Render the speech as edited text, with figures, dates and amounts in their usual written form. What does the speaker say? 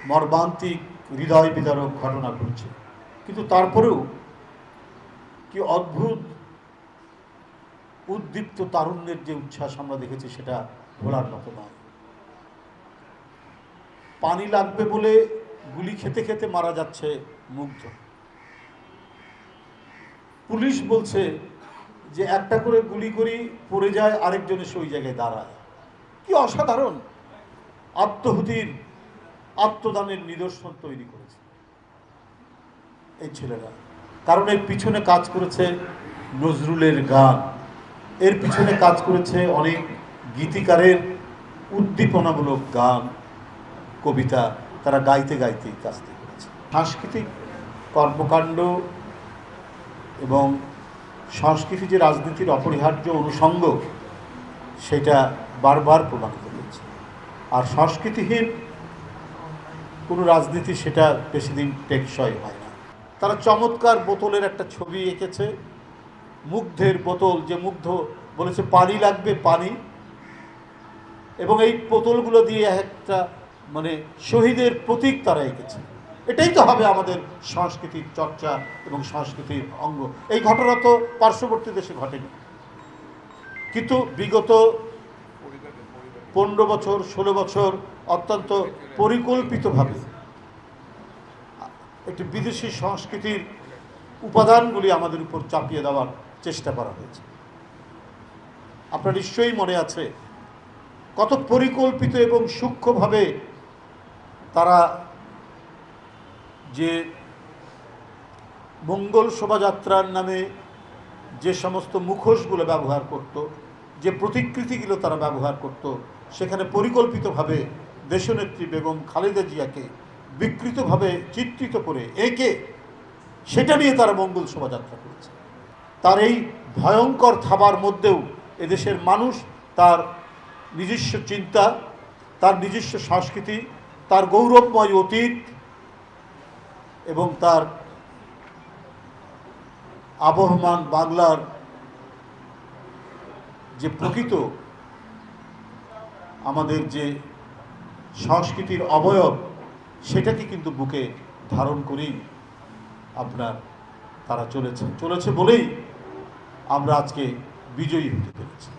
মর্মান্তিক হৃদয় বিদারক ঘটনা ঘটছে, কিন্তু তারপরেও কি অদ্ভুত উদ্দীপ্ত তারুণ্যের যে উচ্ছ্বাস আমরা দেখেছি সেটা ভোলার মতো নয়। পানি লাগবে বলে গুলি খেতে খেতে মারা যাচ্ছে মুগ্ধ। পুলিশ বলছে যে একটা করে গুলি করি পড়ে যায়, আরেকজন এসে ওই জায়গায় দাঁড়ায়। কি অসাধারণ আত্মহুতির আত্মদানের নিদর্শন তৈরি করেছে এই ছেলেরা। কারণ এর পিছনে কাজ করেছে নজরুলের গান, এর পিছনে কাজ করেছে অনেক গীতিকারের উদ্দীপনামূলক গান, কবিতা, তারা গাইতে গাইতেই কাজটি করেছে। সাংস্কৃতিক কর্মকাণ্ড এবং সংস্কৃতি যে রাজনীতির অপরিহার্য অনুষঙ্গ সেটা বারবার প্রমাণিত হয়েছে। আর সংস্কৃতিহীন কোনো রাজনীতি সেটা বেশি দিন টেকসই হয় না। তারা চমৎকার বোতলের একটা ছবি এঁকেছে, মুগ্ধের বোতল, যে মুগ্ধ বলেছে পানি লাগবে পানি, এবং এই বোতলগুলো দিয়ে একটা মানে শহীদের প্রতীক তারা এঁকেছে। এটাই তো হবে আমাদের সংস্কৃতির চর্চা এবং সংস্কৃতির অঙ্গ। এই ঘটনা তো পার্শ্ববর্তী দেশে ঘটেনি, কিন্তু বিগত 15 বছর 16 বছর অত্যন্ত পরিকল্পিতভাবে একটি বিদেশি সংস্কৃতির উপাদানগুলি আমাদের উপর চাপিয়ে দেওয়ার চেষ্টা করা হয়েছে। আপনার নিশ্চয়ই মনে আছে কত পরিকল্পিত এবং সূক্ষ্মভাবে তারা যে মঙ্গল শোভাযাত্রার নামে যে সমস্ত মুখোশগুলো ব্যবহার করত, যে প্রতিকৃতিগুলো তারা ব্যবহার করত, সেখানে পরিকল্পিতভাবে দেশনেত্রী বেগম খালেদা জিয়াকে বিকৃতভাবে চিত্রিত করে এঁকে সেটা নিয়ে তারা মঙ্গল শোভাযাত্রা করেছে। তার এই ভয়ঙ্কর থাবার মধ্যেও এদেশের মানুষ তার নিজস্ব চিন্তা, তার নিজস্ব সংস্কৃতি, তার গৌরবময় অতীত এবং তার আবহমান বাংলার যে প্রকৃত আমাদের যে সংস্কৃতির অবয়ব সেটাকে কিন্তু বুকে ধারণ করেই তারা চলেছে বলেই আমরা আজকে বিজয়ী হতে পেরেছি।